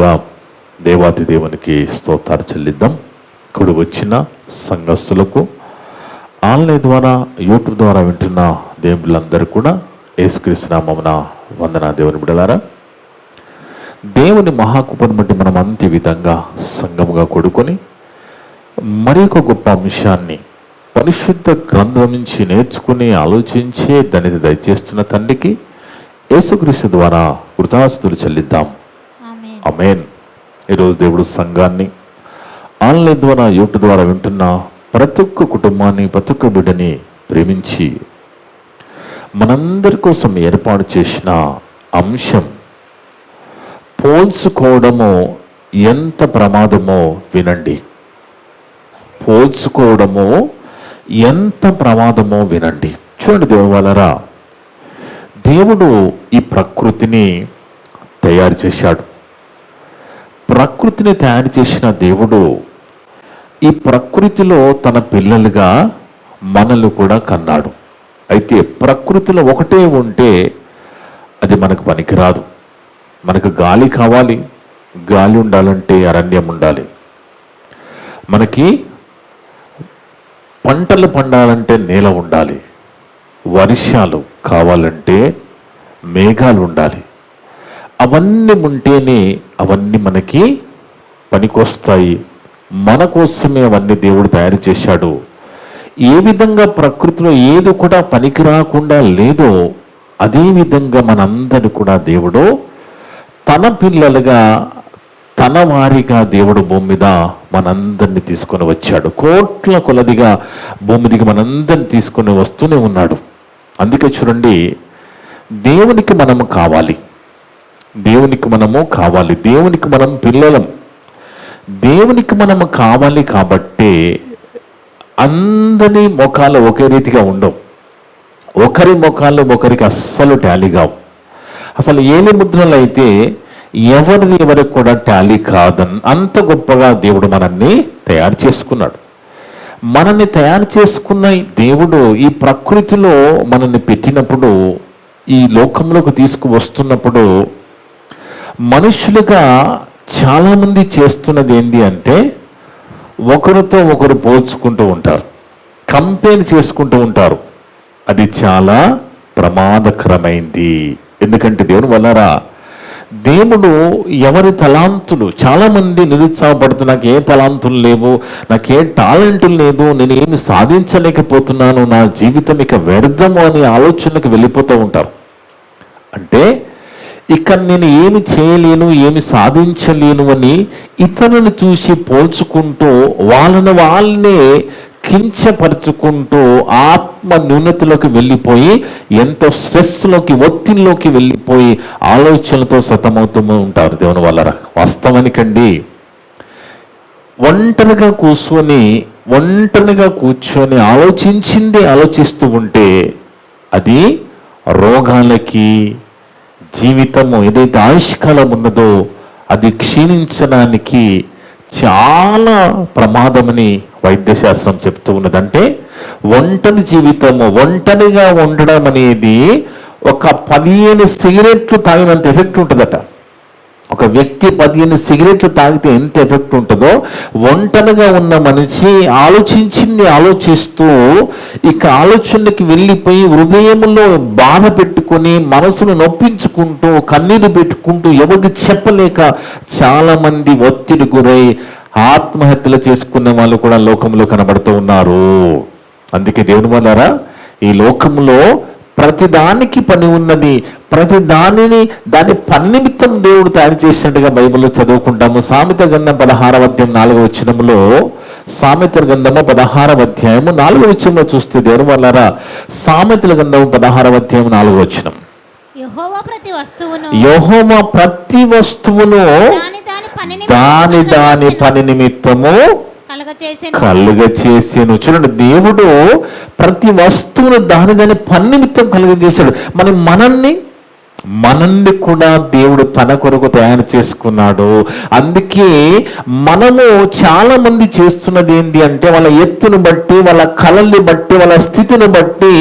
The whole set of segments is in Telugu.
ముందుగా దేవాతి దేవునికి స్తోత్రాలు చెల్లిద్దాం. ఇప్పుడు వచ్చిన సంఘస్థులకు, ఆన్లైన్ ద్వారా యూట్యూబ్ ద్వారా వింటున్న దేవుళ్ళందరూ కూడా యేసుక్రీస్తు నామమున వందన. దేవుని బిడ్డలారా, దేవుని మహాకృపను బట్టి మనం అంతే విధంగా సంఘముగా కూడుకొని మరి ఒక గొప్ప అంశాన్ని పరిశుద్ధ గ్రంథం నుంచి నేర్చుకుని ఆలోచించే దాన్ని దయచేస్తున్న తండ్రికి యేసుక్రీస్తు ద్వారా కృతజ్ఞతలు చెల్లిద్దాం. ఆమేన్. ఈరోజు దేవుడు సంఘాన్ని ఆన్లైన్ ద్వారా యూట్యూబ్ ద్వారా వింటున్న ప్రతి ఒక్క కుటుంబాన్ని, ప్రతి ఒక్క బిడ్డని ప్రేమించి మనందరి కోసం ఏర్పాటు చేసిన అంశం పోల్చుకోవడము ఎంత ప్రమాదమో వినండి. పోల్చుకోవడము ఎంత ప్రమాదమో వినండి. చూడండి దేవుని వాళ్ళరా, దేవుడు ఈ ప్రకృతిని తయారు చేశాడు. ప్రకృతిని తయారు చేసిన దేవుడు ఈ ప్రకృతిలో తన పిల్లలుగా మనల్ని కూడా కన్నాడు. అయితే ప్రకృతిలో ఒకటే ఉంటే అది మనకు పనికిరాదు. మనకు గాలి కావాలి. గాలి ఉండాలంటే అరణ్యం ఉండాలి. మనకి పంటలు పండాలంటే నేల ఉండాలి. వర్షాలు కావాలంటే మేఘాలు ఉండాలి. అవన్నీ ఉంటేనే అవన్నీ మనకి పనికొస్తాయి. మన కోసమే అవన్నీ దేవుడు తయారు చేశాడు. ఏ విధంగా ప్రకృతిలో ఏది కూడా పనికి రాకుండా లేదో అదేవిధంగా మనందరినీ కూడా దేవుడు తన పిల్లలుగా, తన వారిగా దేవుడు భూమి మీద మనందరినీ తీసుకొని వచ్చాడు. కోట్ల కొలదిగా భూమి దిగి మనందరినీ తీసుకొని వస్తూనే ఉన్నాడు. అందుకే చూడండి, దేవునికి మనము కావాలి. దేవునికి మనము కావాలి. దేవునికి మనం పిల్లలం. దేవునికి మనము కావాలి కాబట్టి అందరి ముఖాలు ఒకే రీతిగా ఉండవు. ఒకరి ముఖాలు ఒకరికి అస్సలు టాలీ కావు. అసలు ఏలి ముద్రలు అయితే ఎవరికి కూడా టాలీ కాదని అంత గొప్పగా దేవుడు మనల్ని తయారు చేసుకున్నాడు. మనల్ని తయారు చేసుకున్న దేవుడు ఈ ప్రకృతిలో మనల్ని పెట్టినప్పుడు, ఈ లోకంలోకి తీసుకువస్తున్నప్పుడు మనుషులుగా చాలామంది చేస్తున్నది ఏంటి అంటే ఒకరితో ఒకరు పోల్చుకుంటూ ఉంటారు, కంపేర్ చేసుకుంటూ ఉంటారు. అది చాలా ప్రమాదకరమైంది. ఎందుకంటే దేవుని వల్లరా, దేవుడు ఎవరి తలాంతులు, చాలామంది నిరుత్సాహపడుతూ నాకు ఏ తలాంతులు లేవు, నాకే టాలెంట్లు లేదు, నేను ఏమి సాధించలేకపోతున్నాను, నా జీవితం ఇక వ్యర్థము అనే ఆలోచనకు వెళ్ళిపోతూ ఉంటారు. అంటే ఇక్కడ నేను ఏమి చేయలేను, ఏమి సాధించలేను అని ఇతరులను చూసి పోల్చుకుంటూ వాళ్ళనే కించపరుచుకుంటూ ఆత్మ న్యూనతలోకి వెళ్ళిపోయి ఎంతో స్ట్రెస్లోకి, ఒత్తిడిలోకి వెళ్ళిపోయి ఆలోచనలతో సతమవుతూ ఉంటారు. దేవుని వల్ల వాస్తవానికండి, ఒంటరిగా కూర్చొని ఆలోచించిందే ఆలోచిస్తూ ఉంటే అది రోగాలకి, జీవితము ఏదైతే ఆయుష్కాలం ఉన్నదో అది క్షీణించడానికి చాలా ప్రమాదమని వైద్యశాస్త్రం చెప్తూ ఉన్నదంటే ఒంటరి జీవితము, ఒంటరిగా ఉండడం అనేది ఒక 15 సిగరెట్లు తాగినంత ఎఫెక్ట్ ఉంటుందట. ఒక వ్యక్తి 15 సిగరెట్లు తాగితే ఎంత ఎఫెక్ట్ ఉంటుందో, ఒంటరిగా ఉన్న మనిషి ఆలోచించింది ఆలోచిస్తూ ఇక ఆలోచనకి వెళ్ళిపోయి హృదయంలో బాధ పెట్టుకొని, మనసును నొప్పించుకుంటూ, కన్నీరు పెట్టుకుంటూ, ఎవరికి చెప్పలేక చాలామంది ఒత్తిడి గురై ఆత్మహత్యలు చేసుకున్న వాళ్ళు కూడా లోకంలో కనబడుతూ ఉన్నారు. అందుకే దేవుని వల్లరా, ఈ లోకంలో ప్రతిదానికి పని ఉన్నది. ప్రతి దాని పని నిమిత్తం దేవుడు తయారు చేసినట్టుగా బైబిల్లో చదువుకుంటాము. సామెత గ్రంథం 16వ అధ్యాయం 4వ వచనంలో, సామెతల గ్రంథము 16వ అధ్యాయము 4వ వచనంలో చూస్తే దేవుని వల్లరా, సామెతల గ్రంథము 16వ అధ్యాయం 4వ వచనం, యెహోవా ప్రతి వస్తువును దాని పని నిమిత్తము కలుగచేసాను. చూడండి, దేవుడు ప్రతి వస్తువును దాని పని నిమిత్తం కలుగజేశాడు. మనల్ని కూడా దేవుడు తన కొరకు తయారు చేసుకున్నాడు. అందుకే మనము చాలా మంది చేస్తున్నది ఏంటి అంటే వాళ్ళ ఎత్తును బట్టి, వాళ్ళ కళల్ని బట్టి, వాళ్ళ స్థితిని బట్టి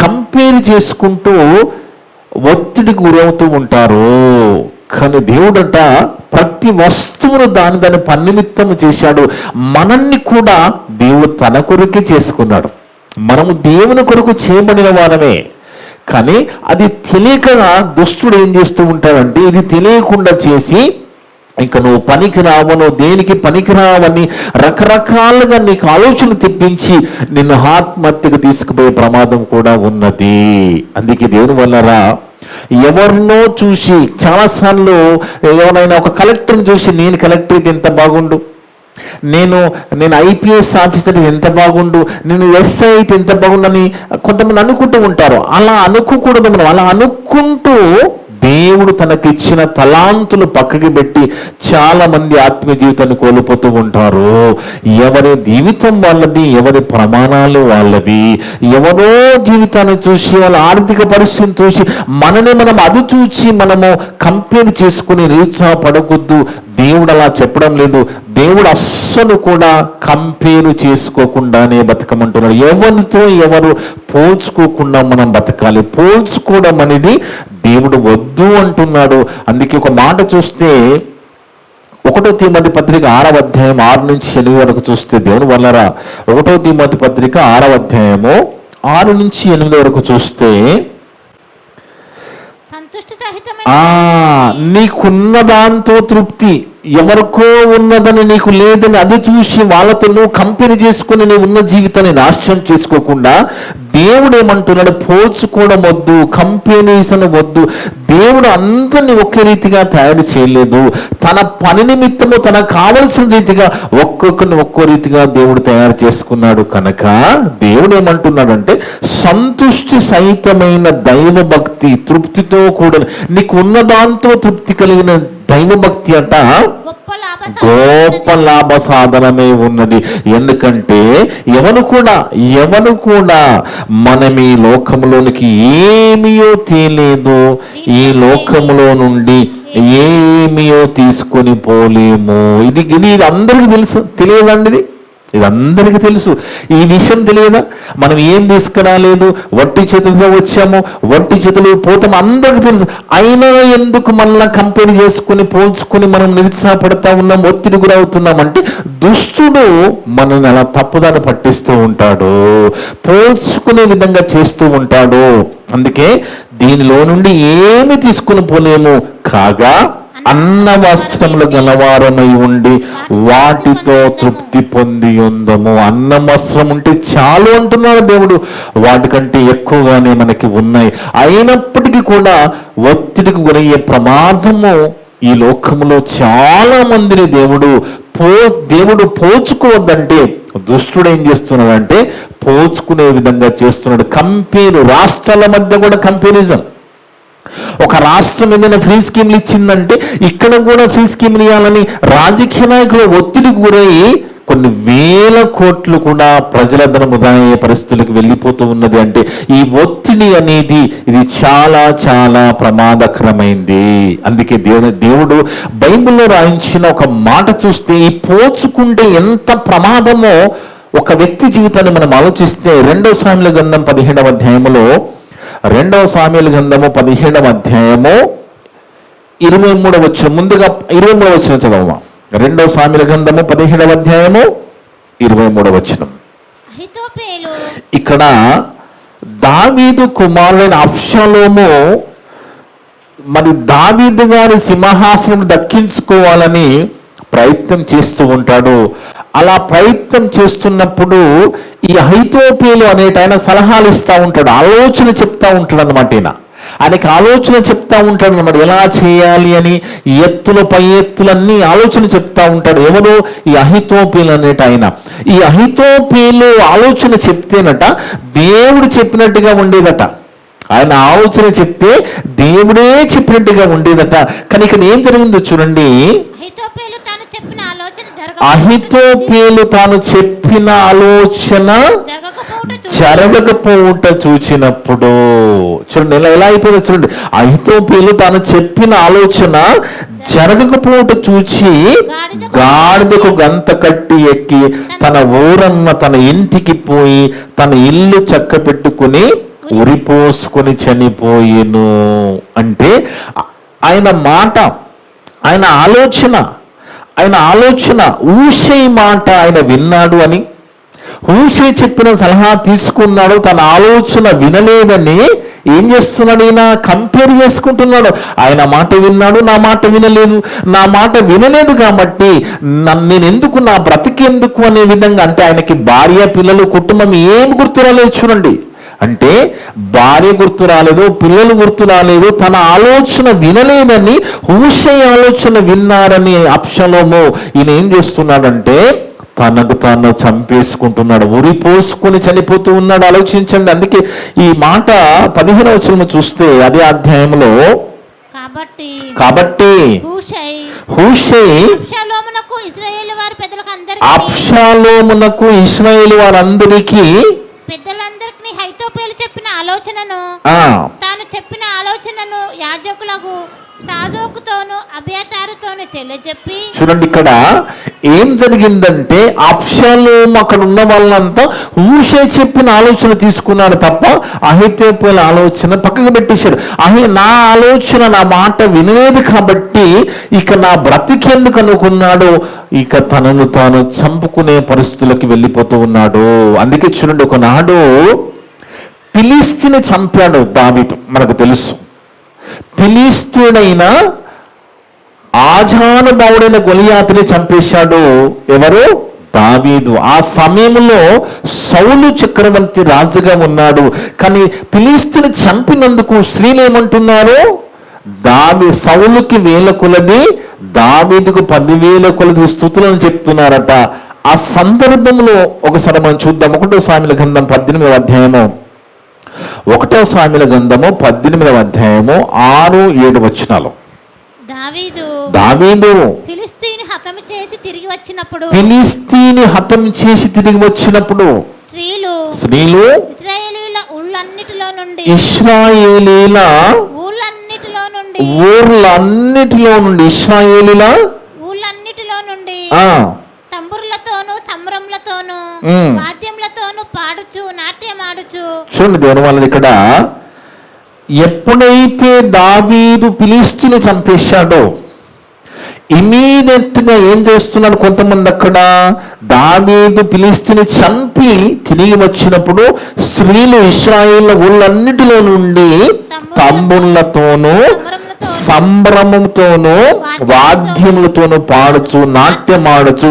కంపేర్ చేసుకుంటూ ఒత్తిడికి గురవుతూ ఉంటారు. కానీ దేవుడట ప్రతి వస్తువును దాని పని నిమిత్తము చేశాడు. మనల్ని కూడా దేవుడు తన కొరకే చేసుకున్నాడు. మనము దేవుని కొరకు చేయబడిన వారమే. కానీ అది తెలియక దుష్టుడు ఏం చేస్తూ ఉంటాడంటే ఇది తెలియకుండా చేసి ఇంకా నువ్వు పనికి రావను, దేనికి పనికి రావని రకరకాలుగా నీకు ఆలోచన తెప్పించి నిన్ను ఆత్మహత్యకు తీసుకుపోయే ప్రమాదం కూడా ఉన్నది. అందుకే దేవుని వల్లరా ఎవరినో చూసి చాలాసార్లు ఎవరైనా ఒక కలెక్టర్ని చూసి నేను కలెక్టర్ అయితే ఎంత బాగుండు, నేను ఐపీఎస్ ఆఫీసర్ ఎంత బాగుండు, నేను ఎస్ఐ అయితే ఎంత బాగుండని కొంతమంది అనుకుంటూ ఉంటారు. అలా అనుకోకూడదు. మనం అలా అనుకుంటూ దేవుడు తనకిచ్చిన తలాంతులు పక్కకి పెట్టి చాలా మంది ఆత్మీయ జీవితాన్ని కోల్పోతూ ఉంటారు. ఎవరి జీవితం వాళ్ళది, ఎవరి ప్రమాణాలు వాళ్ళవి. ఎవరో జీవితాన్ని చూసి వాళ్ళ ఆర్థిక పరిస్థితిని చూసి మనం అది చూసి మనము కంపేర్ చేసుకుని నిరుత్సాహపడకూడదు. దేవుడు అలా చెప్పడం లేదు. దేవుడు అస్సలు కూడా కంపేరు చేసుకోకుండానే బతకమంటున్నాడు. ఎవరితో ఎవరు పోల్చుకోకుండా మనం బతకాలి. పోల్చుకోవడం అనేది దేవుడు వద్దు అంటున్నాడు. అందుకే ఒక మాట చూస్తే 1 తిమోతి పత్రిక 6వ అధ్యాయం 6 నుంచి 8 వరకు చూస్తే దేవుని వల్లరా 1 తిమోతి పత్రిక 6వ అధ్యాయము 6 నుంచి 8 వరకు చూస్తే నీకున్న దాంతో తృప్తి, ఎవరికో ఉన్నదని నీకు లేదని అది చూసి వాళ్ళతో నువ్వు కంపేర్ చేసుకుని నీ ఉన్న జీవితాన్ని నాశనం చేసుకోకుండా దేవుడు ఏమంటున్నాడు, పోల్చుకోవడం వద్దు, కంపారిజన్ వద్దు. దేవుడు అందరినీ ఒకే రీతిగా తయారు చేయలేదు. తన పని నిమిత్తము తనకు కావలసిన రీతిగా ఒక్కొక్కరిని ఒక్కో రీతిగా దేవుడు తయారు చేసుకున్నాడు. కనుక దేవుడు ఏమంటున్నాడంటే సంతుష్టి సహితమైన దైవ భక్తి, తృప్తితో కూడిన నీకు ఉన్న దాంతో తృప్తి కలిగిన దైవభక్తి అట గొప్ప లాభ సాధనమే ఉన్నది. ఎందుకంటే ఎవరు కూడా మనం ఈ లోకంలోనికి ఏమియో తేలేదు, ఈ లోకములో నుండి ఏమియో తీసుకొని పోలేము. ఇది అందరికీ తెలుసు, తెలియదండి? ఇది అందరికీ తెలుసు. ఈ విషయం తెలియదా? మనం ఏం తీసుకురాలేదు, వట్టి చేతులతో వచ్చాము, వట్టి చేతులు పోతాము, అందరికీ తెలుసు. అయినా ఎందుకు మళ్ళా కంపేర్ చేసుకుని పోల్చుకుని మనం నిరుత్సాహపడతా ఉన్నాం, ఒత్తిడి గురవుతున్నాం అంటే దుష్టుడు మనల్ని అలా తప్పుదారి పట్టిస్తూ ఉంటాడు, పోల్చుకునే విధంగా చేస్తూ ఉంటాడు. అందుకే దీనిలో నుండి ఏమి తీసుకుని పోలేము, కాగా అన్న వస్త్రములు గలవారమై ఉండి వాటితో తృప్తి పొంది ఉందము. అన్నం వస్త్రం ఉంటే చాలు అంటున్నాడు దేవుడు. వాటికంటే ఎక్కువగానే మనకి ఉన్నాయి. అయినప్పటికీ కూడా ఒత్తిడికి గురయ్యే ప్రమాదము ఈ లోకంలో చాలా మందిని దేవుడు పోల్చుకోవద్దంటే దుష్టుడు ఏం చేస్తున్నాడంటే పోల్చుకునే విధంగా చేస్తున్నాడు. రాష్ట్రాల మధ్య కూడా కంపారిజన్. ఒక రాష్ట్రం ఏదైనా ఫ్రీ స్కీమ్లు ఇచ్చిందంటే ఇక్కడ కూడా ఫ్రీ స్కీమ్లు ఇవ్వాలని రాజకీయ నాయకులు ఒత్తిడికి గురయ్యి కొన్ని వేల కోట్లు కూడా ప్రజలందరూ ముదాయ పరిస్థితులకు వెళ్ళిపోతూ ఉన్నది. అంటే ఈ ఒత్తిడి అనేది ఇది చాలా చాలా ప్రమాదకరమైంది. అందుకే దేవుడు బైబిల్లో రాయించిన ఒక మాట చూస్తే ఈ పోల్చుకుంటే ఎంత ప్రమాదమో ఒక వ్యక్తి జీవితాన్ని మనం ఆలోచిస్తే 2 సామెల గ్రంథం 17వ అధ్యాయంలో 2 సామెల గ్రంథము 17వ అధ్యాయము 23వ వచనం, ముందుగా 23వ వచనం చదవమా. 2 సామెల గ్రంథము 17వ అధ్యాయము 23వ వచనం. ఇక్కడ దావీదు కుమారుడైన అబ్షాలోము మరి దావీదు గారి సింహాసనం దక్కించుకోవాలని ప్రయత్నం చేస్తూ ఉంటాడు. అలా ప్రయత్నం చేస్తున్నప్పుడు ఈ అహీతోపేలు అనేటైన సలహాలు ఇస్తూ ఉంటాడు, ఆలోచన చెప్తా ఉంటాడు అన్నమాట. ఆయనకి ఆలోచన చెప్తా ఉంటాడు అన్నమాట, ఎలా చేయాలి అని పై ఎత్తులన్నీ ఆలోచన చెప్తా ఉంటాడు. ఎవరు? ఈ అహీతోపేలు అనేట ఆయన. ఈ అహీతోపేలు ఆలోచన చెప్తేనట దేవుడు చెప్పినట్టుగా ఉండేదట. ఆయన ఆలోచన చెప్తే దేవుడే చెప్పినట్టుగా ఉండేదట. కానీ ఇక్కడ ఏం జరిగిందో చూడండి. అహీతోపేలు తాను చెప్పిన ఆలోచన జరగకపోవుట చూచినప్పుడు చూడండి ఎలా అయిపోయిందో చూడండి. అహీతోపేలు తాను చెప్పిన ఆలోచన జరగకపోవుట చూచి గాడిదకు గంత కట్టి ఎక్కి తన ఊరన్న తన ఇంటికి పోయి తన ఇల్లు చక్క పెట్టుకుని ఉరిపోసుకొని చనిపోయేను. అంటే ఆయన మాట ఆయన ఆలోచన ఊషై మాట ఆయన విన్నాడు అని, ఊషై చెప్పిన సలహా తీసుకున్నాడు, తన ఆలోచన వినలేదని ఏం చేస్తున్నాడు, ఈయన కంపేర్ చేసుకుంటున్నాడు. ఆయన మాట విన్నాడు, నా మాట వినలేదు, నా మాట వినలేదు కాబట్టి నేను ఎందుకు, నా బ్రతికెందుకు అనే విధంగా. అంటే ఆయనకి భార్య, పిల్లలు, కుటుంబం ఏం గుర్తు రాలేదు చూడండి. అంటే భార్య గుర్తు రాలేదు, పిల్లలు గుర్తు రాలేదు, తన ఆలోచన వినలేదని హూషై ఆలోచన విన్నారని అబ్షాలోము ఈయన ఏం చేస్తున్నాడంటే తనకు తాను చంపేసుకుంటున్నాడు, ఉరి పోసుకొని చనిపోతూ ఉన్నాడు. ఆలోచించండి. అందుకే ఈ మాట 15వ వచనం చూస్తే అదే అధ్యాయంలో, కాబట్టి హూషై అబ్షాలోమునకు ఇశ్రాయేలు వారందరికీ పెద్దలందరికీ అహీతోపెలు చెప్పిన ఆలోచనను, తాను చెప్పిన ఆలోచనను యాజకులకు సాదోకుతోను అబ్యాతారుతోను తెలియజెప్పి. చూడండి, ఇక్కడ ఏం జరిగిందంటే అబ్షాలోము అక్కడ ఉన్న వాళ్ళంతా హూషై చెప్పిన ఆలోచన తీసుకున్నాడు తప్ప అహీతోపెలు ఆలోచన పక్కకు పెట్టేశారు. నా ఆలోచన, నా మాట వినలేదు కాబట్టి ఇక నా బ్రతికెందుకు అనుకున్నాడు, ఇక తనను తాను చంపుకునే పరిస్థితులకు వెళ్ళిపోతూ ఉన్నాడు. అందుకే చూడండి, ఒకనాడు ఫిలిష్తీయుని చంపాడు దావీదు. మనకు తెలుసు, ఫిలిష్తీయుడైన ఆజానుభావుడైన గొలియాతుని చంపేశాడు. ఎవరు? దావీదు. ఆ సమయంలో సౌలు చక్రవర్తి రాజుగా ఉన్నాడు. కానీ ఫిలిష్తీయుని చంపినందుకు స్త్రీలు ఏమంటున్నారు, సౌలుకి 1000 కొలది, దావీదుకు 10,000 కొలది స్తుతులను చెప్తున్నారట. ఆ సందర్భంలో ఒకసారి మనం చూద్దాం. 1వ సామెల గ్రంథం 18వ అధ్యాయము, 1వ సామెల గ్రంథము 18వ అధ్యాయము 6-7 వచనాలు. దావీదు ఫిలిష్తీయుని హతం చేసి తిరిగి వచ్చినప్పుడు స్త్రీలు ఇశ్రాయేలీయుల ఊళ్ళన్నిటిలో నుండి తంబురులతోను సంభ్రములతోను వాద్యములతోను పాడుచు నాట్యమాడుచు. చూడండి దేవుని వాళ్ళని, ఇక్కడ ఎప్పుడైతే దావీదు ఫిలిష్తీయుని చంపేశాడో ఇమీడియట్ గా ఏం చేస్తున్నాడు కొంతమంది, అక్కడ దావీదు ఫిలిష్తీయుని చంపి తిరిగి వచ్చినప్పుడు స్త్రీలు ఇశ్రాయేలు ఊళ్ళన్నిటిలో నుండి తంబుర్లతోనూ సంభ్రమంతోనూ వాద్యములతోనూ పాడుచు నాట్యమాడుచు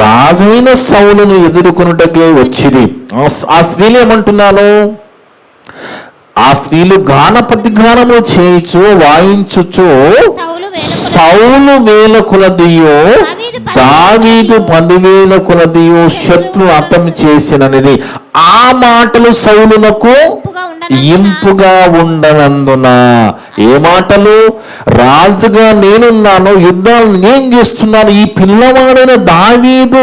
రాజైన సౌలును ఎదుర్కొనుటకే వచ్చింది. ఆ స్త్రీలు ఏమంటున్నాను, ఆ స్త్రీలు గాన ప్రతిగానము చేయించు వాయించుచు సౌలు 1000 కొలదియో దావీదు 10,000 కొలదియో శత్రు హతం చేసినది. ఆ మాటలు సౌలునకు ఇంపుగా ఉండనందున. ఏ మాటలు? రాజుగా నేనున్నాను, యుద్ధాలు నేను చేస్తున్నాను, ఈ పిల్లవాడైన దావీదు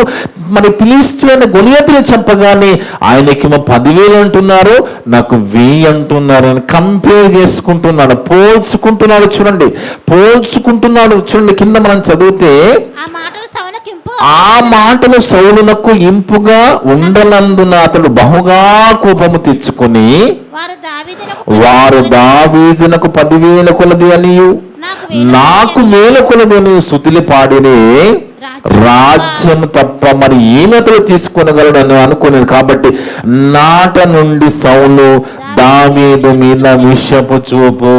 మరి ఫిలిష్తీయులైన గొలియాతుని చంపగానే ఆయనకేమో 10,000 అంటున్నారు, నాకు 1000 అంటున్నారు అని కంపేర్ చేసుకుంటున్నాడు, పోల్చుకుంటున్నాడు. చూడండి, కింద మనం చదివితే ఆ మాటలు సౌలునకు ఇంపుగా ఉండనందున అతడు బహుగా కోపము తెచ్చుకొని వారు దావీదునకు 10,000 కొలది అనియు నాకు 1000 కొలది అని స్తుతులు పాడినే రాజ్యం తప్ప మరి ఏమతలు తీసుకొనగలడు అని అనుకున్నాను. కాబట్టి నాట నుండి సౌలు దావీదు మీద విషపు చూపు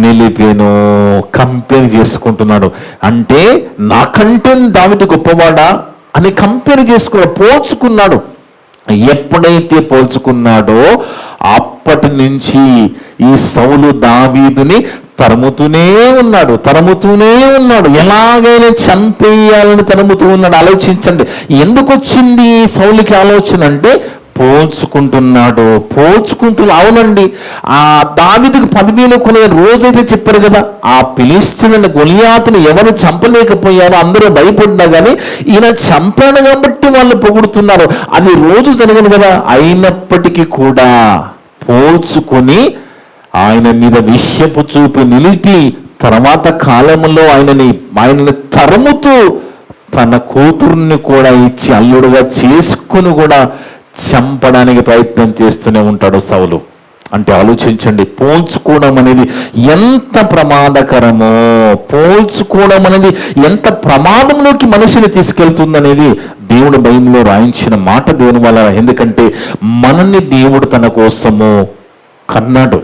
నిలిపెను. కంపేర్ చేసుకుంటున్నాడు. అంటే నాకంటే దావీదు గొప్పవాడా అని కంపేర్ చేసుకున్నాడు, పోల్చుకున్నాడు. ఎప్పుడైతే పోల్చుకున్నాడో అప్పటి నుంచి ఈ సౌలు దావీదుని తరుముతూనే ఉన్నాడు. ఎలాగైనా చంపేయాలని తరుముతూ ఉన్నాడు. ఆలోచించండి, ఎందుకు వచ్చింది సౌలుకి ఆలోచన అంటే పోల్చుకుంటున్నాడు. అవునండి, ఆ దావీదుకు 10,000 కొలది రోజైతే చెప్పారు కదా, ఆ ఫిలిష్తీయులైన గొలియాతుని ఎవరు చంపలేకపోయారో అందరూ భయపడ్డా కానీ ఈయన చంపాడు కాబట్టి వాళ్ళు పొగుడుతున్నారు. అది రోజు జరగదు కదా. అయినప్పటికీ కూడా పోల్చుకొని ఆయన మీద విషపు చూపు నిలిపి తర్వాత కాలంలో ఆయనని తరుముతూ తన కూతుర్ని కూడా ఇచ్చి అల్లుడుగా చేసుకుని కూడా చంపడానికి ప్రయత్నం చేస్తూనే ఉంటాడు సౌలు. అంటే ఆలోచించండి, పోల్చుకోవడం అనేది ఎంత ప్రమాదకరమో, పోల్చుకోవడం అనేది ఎంత ప్రమాదంలోకి మనిషిని తీసుకెళ్తుందనేది దేవుడు బైబిల్లో రాయించిన మాట దేవుని వల్ల. ఎందుకంటే మనల్ని దేవుడు తన కోసము కన్నాడు.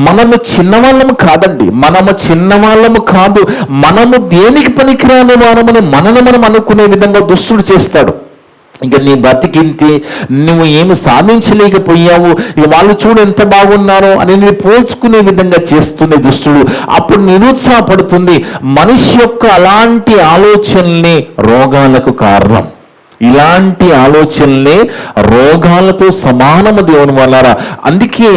మనము చిన్నవాళ్ళము కాదండి, మనము చిన్నవాళ్ళము కాదు, మనము దేనికి పనికిరాని వారమని మనల్ని మనం అనుకునే విధంగా దుష్టుడు చేస్తాడు. ఇంకా నీ బతికింతి, నువ్వు ఏమి సాధించలేకపోయావు, ఇక వాళ్ళు చూడు ఎంత బాగున్నారో అని నేను పోల్చుకునే విధంగా చేస్తుంది దుష్టుడు. అప్పుడు నిరుత్సాహపడుతుంది. మనిషి యొక్క అలాంటి ఆలోచనలే రోగాలకు కారణం. ఇలాంటి ఆలోచనలే రోగాలతో సమానము దేవుని వల్ల. అందుకే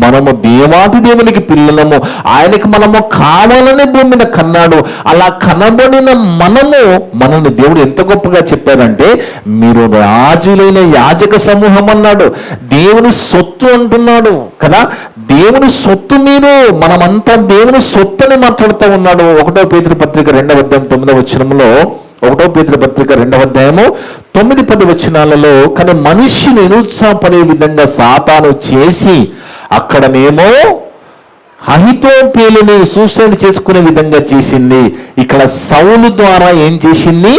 మనము దేవాది దేవునికి పిల్లలము, ఆయనకి మనము కావాలనే భూమి మీద కన్నాడు. అలా కనబడిన మనల్ని దేవుడు ఎంత గొప్పగా చెప్పారంటే, మీరు రాజులైన యాజక సమూహం అన్నాడు. దేవుని సొత్తు అంటున్నాడు కదా, దేవుని సొత్తు మీరు, మనమంతా దేవుని సొత్తుని మాట్లాడుతూ ఉన్నాడు. 1 పేతురు పత్రిక 2వ అధ్యాయం 9వ వచనంలో, 1 పేతురు పత్రిక 2వ అధ్యాయము 9-10 వచనాలలో, కానీ మనిషిని నిరుత్సాహపడే విధంగా సాతాను చేసి అక్కడనేమో అహితోపేలుని సూసైడ్ చేసుకునే విధంగా చేసింది. ఇక్కడ సౌలు ద్వారా ఏం చేసింది?